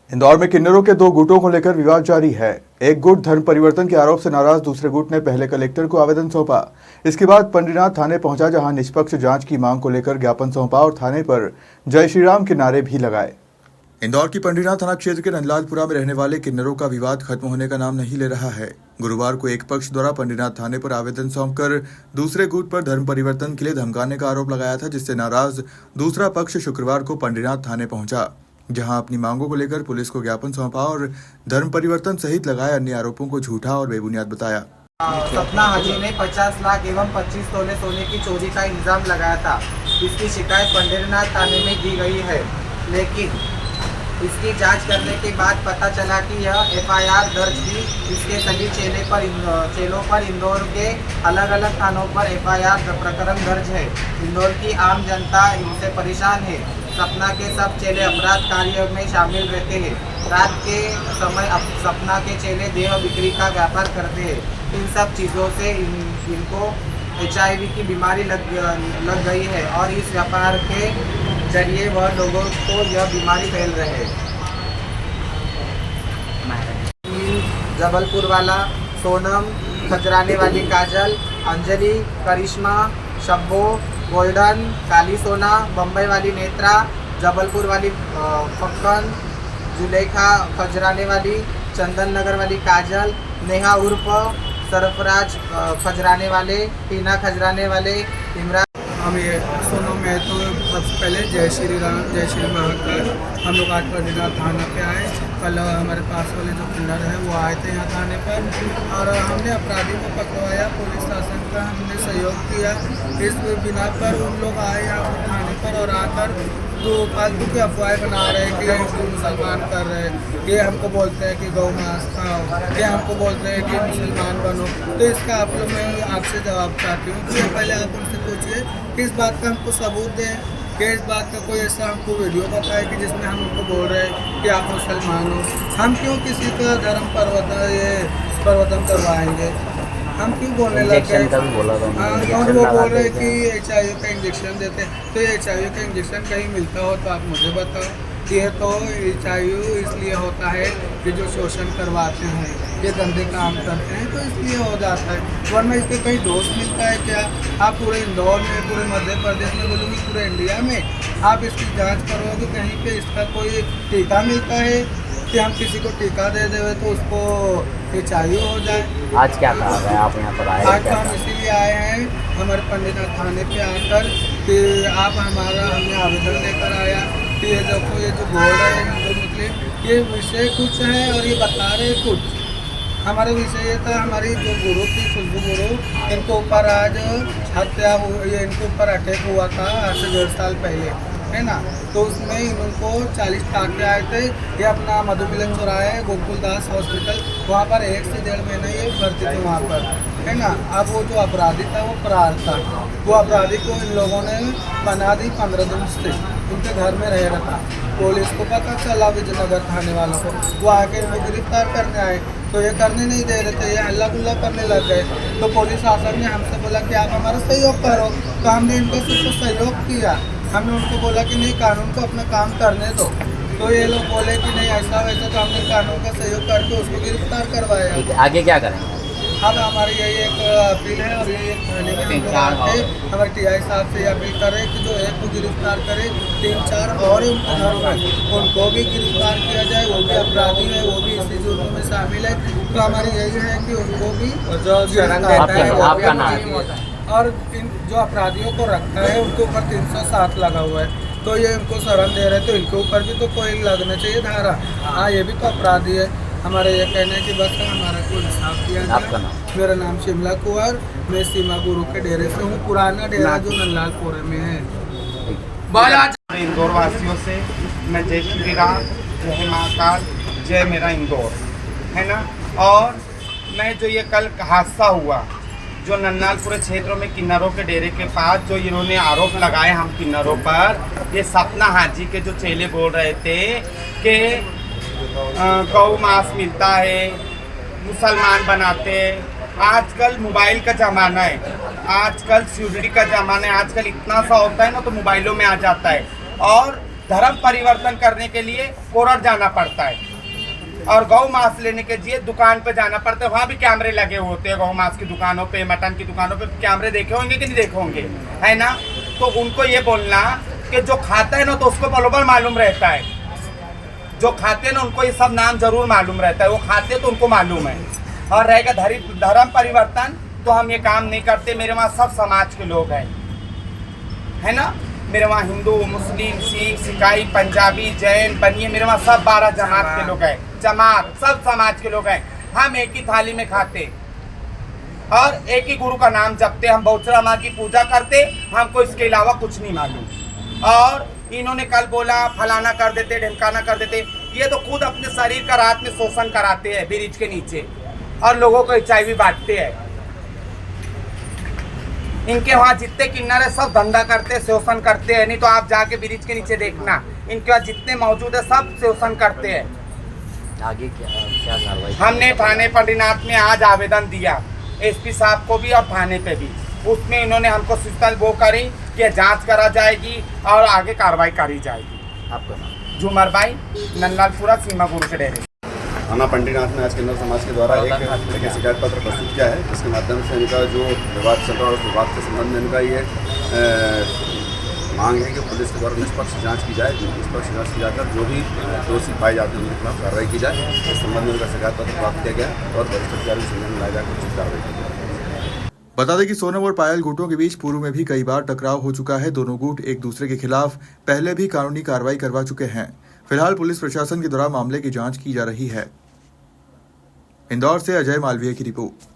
इंदौर में किन्नरों के दो गुटों को लेकर विवाद जारी है। एक गुट धर्म परिवर्तन के आरोप से नाराज दूसरे गुट ने पहले कलेक्टर को आवेदन सौंपा। इसके बाद पंडरीनाथ थाने पहुंचा, जहां निष्पक्ष जांच की मांग को लेकर ज्ञापन सौंपा और थाने पर जय श्री राम के नारे भी लगाए। इंदौर की पंडरीनाथ थाना क्षेत्र के नंदलालपुरा में रहने वाले किन्नरों का विवाद खत्म होने का नाम नहीं ले रहा है। गुरुवार को एक पक्ष द्वारा पंडरीनाथ थाने पर आवेदन सौंपकर दूसरे गुट पर धर्म परिवर्तन के लिए धमकाने का आरोप लगाया था, जिससे नाराज दूसरा पक्ष शुक्रवार को पंडरीनाथ थाने पहुंचा, जहां अपनी मांगों को लेकर पुलिस को ज्ञापन सौंपा और धर्म परिवर्तन सहित लगाए अन्य आरोपों को झूठा और बेबुनियाद बताया। सपना हाजी ने 50 लाख एवं 25 तोले सोने की चोरी का इल्जाम लगाया था। इसकी शिकायत पंडरीनाथ थाने में दी गई है, लेकिन इसकी जांच करने के बाद पता चला कि यह एफआईआर दर्ज की इसके सभी चेलों पर इंदौर के अलग अलग थानों पर एफआईआर प्रकरण दर्ज है। इंदौर की आम जनता इनसे परेशान है। सपना के सब चेले अपराध कार्य में शामिल रहते हैं। रात के समय सपना के चेले देह बिक्री का व्यापार करते हैं। इन सब चीज़ों से इनको HIV की बीमारी लग गई है और इस व्यापार के जरिए वह लोगों को यह बीमारी फैल रही है। जबलपुर वाला सोनम, खजराने वाली काजल, अंजलि, करिश्मा, शब्बो, गोल्डन, काली सोना, बम्बई वाली नेत्रा, जबलपुर वाली फक्कन, जुलेखा खजराने वाली, चंदन नगर वाली काजल, नेहा उर्फ सरफराज खजराने वाले, टीना खजराने वाले, इमरान। हम ये सुनो, मैं तो सबसे पहले जय श्री राम, जय श्री महाकाल। हम लोग आज पंडरीनाथ थाना पे आए। कल हमारे पास वाले जो किन्नर हैं वो आए थे यहाँ थाने पर और हमने अपराधी को पकड़वाया। पुलिस शासन का हमने सहयोग किया। इस बिना पर उन लोग आए यहाँ थाने पर और आकर तो फालतू की अफवाहें बना रहे हैं कि हिंदू मुसलमान कर रहे हैं। ये हमको बोलते हैं कि गौ मांस खाओ, ये हमको बोलते हैं कि मुसलमान बनो। तो इसका आप लोग मैं आपसे जवाब चाहती हूँ कि पहले आप उनसे पूछिए कि इस बात का हमको सबूत दें कि इस बात का कोई ऐसा हमको वीडियो बताए कि जिसमें हम उनको बोल रहे हैं कि आप मुसलमान हो। हम क्यों किसी का धर्म परिवर्तन करवाएंगे? हम क्यों बोलने लगे? और वो बोल रहे हैं कि HIV का इंजेक्शन देते हैं। तो HIV का इंजेक्शन कहीं मिलता हो तो आप मुझे बताओ। ये तो HIV इसलिए होता है कि जो शोषण करवाते हैं, ये गंदे काम करते हैं, तो इसलिए हो जाता है, वरना इसके कहीं दोष मिलता है क्या? आप पूरे इंदौर में, पूरे मध्य प्रदेश में, बोलूँगी पूरे इंडिया में आप इसकी जांच करोगे कहीं पे इसका कोई टीका मिलता है कि हम किसी को टीका दे देवे तो उसको HIV हो जाए? आज क्या कहा गया? आप यहाँ पर आए? आज तो हम इसीलिए आए हैं हमारे पंडरीनाथ थाने पे आकर कि आप हमने आवेदन लेकर आया कि ये देखो, ये जो बोल रहे हैं हिंदू मुस्लिम, ये विषय कुछ है और ये बता रहे कुछ। हमारा विषय ये था, हमारी जो गुरु थी खुशबू गुरु, इनको ऊपर आज हत्या हुई, ये इनके ऊपर अटैक हुआ था आज से 1.5 साल पहले, है ना। तो उसमें इनको 40 टाँके आए थे। ये अपना मधुमिलन चौराहे गोकुलदास हॉस्पिटल, वहाँ पर 1 से 1.5 महीना ये भर्ती थे वहाँ पर, है ना। अब वो जो अपराधी था वो फरार था। वो अपराधी को इन लोगों ने बना दी 15 दिन से, उनके घर में रह रहा था। पुलिस को पता चला, विजयनगर थाने वालों को, वो आके इनको गिरफ्तार करने आए तो ये करने नहीं दे रहे थे, ये हल्ला गुल्ला करने लग गए। तो पुलिस शासन ने हमसे बोला कि आप हमारा सहयोग करो, तो हमने इनको सिर्फ सहयोग किया। हमने उनको बोला कि नहीं, कानून को अपना काम करने दो। तो ये लोग बोले कि नहीं ऐसा वैसा, तो हमने कानून का सहयोग करके उसको गिरफ्तार करवाया। आगे क्या करेंगे? अब हमारी यही एक अपील है और ये थाने में हमारे TI साहब से अपील करें कि जो एक को गिरफ्तार करें, 3-4 और उनके घरों में उनको भी गिरफ्तार किया जाए। वो भी अपराधी है, वो भी इसी जुर्म में शामिल है। तो हमारी यही है कि उनको भी और जो अपराधियों को रखा है उनके ऊपर 307 लगा हुआ है, तो ये इनको शरण दे रहे, तो इनके ऊपर भी तो कोई लगना चाहिए धारा। हाँ, ये भी तो अपराधी है। हमारा ये कहना है कि बस हमारा को इंसाफ किया जाए। मेरा नाम शिमला कुंवर, मैं सीमा गुरु के डेरे से हूँ, पुराना डेरा जो नंदलालपुर में है। इंदौर वासियों से मैं जय श्री राम, जय महाकाल, जय मेरा इंदौर, है ना। और मैं जो ये कल हादसा हुआ, जो नंदलालपुर क्षेत्रों में किन्नरों के डेरे के पास जो इन्होंने आरोप लगाए हम किन्नरों पर, ये सपना हाजी के जो चेले बोल रहे थे कि गौ मांस मिलता है, मुसलमान बनाते हैं। आजकल मोबाइल का ज़माना है, आजकल सिक्योरिटी का ज़माना है, आजकल इतना सा होता है ना तो मोबाइलों में आ जाता है। और धर्म परिवर्तन करने के लिए कोरट जाना पड़ता है और गौ मांस लेने के लिए दुकान पे जाना पड़ता है। वहाँ भी कैमरे लगे होते हैं, गौ मांस की दुकानों पे, मटन की दुकानों पे कैमरे देखे होंगे कि नहीं देखे होंगे, है ना। तो उनको ये बोलना कि जो खाता है ना तो उसको बराबर मालूम रहता है, जो खाते हैं ना उनको ये सब नाम जरूर मालूम रहता है, वो खाते हैं तो उनको मालूम है। और रहेगा धर्म परिवर्तन तो हम ये काम नहीं करते। मेरे वहाँ सब समाज के लोग हैं, है ना। मेरे वहाँ हिंदू, मुस्लिम, सिख, ईसाई, पंजाबी, जैन, बनिए, मेरे वहाँ सब 12 जमात के लोग हैं, जमात सब समाज के लोग हैं। हम एक ही थाली में खाते और एक ही गुरु का नाम जपते, हम बहुचरा माँ की पूजा करते, हमको इसके अलावा कुछ नहीं मालूम। और इन्होंने कल बोला फलाना कर देते, ढिमकाना कर देते, ये तो खुद अपने शरीर का रात में शोषण कराते हैं ब्रिज के नीचे और लोगों को HIV बांटते हैं। इनके वहाँ जितने किन्नर है सब धंधा करते, शोषण करते हैं। नहीं तो आप जाके ब्रिज के नीचे देखना, इनके वहाँ जितने मौजूद है सब शोषण करते हैं। आगे क्या कार्रवाई? हमने थाने पंडरीनाथ में आज आवेदन दिया, SP साहब को भी और थाने पे भी। उसमें इन्होंने हमको सूचना वो करी कि जांच करा जाएगी और आगे कार्रवाई करी जाएगी। आपका नाम? झूमर भाई, नंदलालपुरा, सीमा गुरु के डेरे। थाना पंडरीनाथ में आज किन्नर समाज के द्वारा एक शिकायत पत्र प्रस्तुत किया है, जिसके माध्यम से इनका जो विवाद चल रहा है उस विवाद के संबंध में इनका ये मांग है कि पुलिस के द्वारा निष्पक्ष जांच की जाए। निष्पक्ष जांच की जाकर जो भी दोषी पाए जाते हैं उनके खिलाफ कार्रवाई की जाए। इस संबंध में उनका शिकायत पत्र प्राप्त किया गया और वरिष्ठ अधिकारी संज्ञान में लाया जाकर उचित कार्रवाई की जाए। बता दें कि सोनम और पायल गुटों के बीच पूर्व में भी कई बार टकराव हो चुका है। दोनों गुट एक दूसरे के खिलाफ पहले भी कानूनी कार्रवाई करवा चुके हैं। फिलहाल पुलिस प्रशासन के द्वारा मामले की जांच की जा रही है। इंदौर से अजय मालवीय की रिपोर्ट।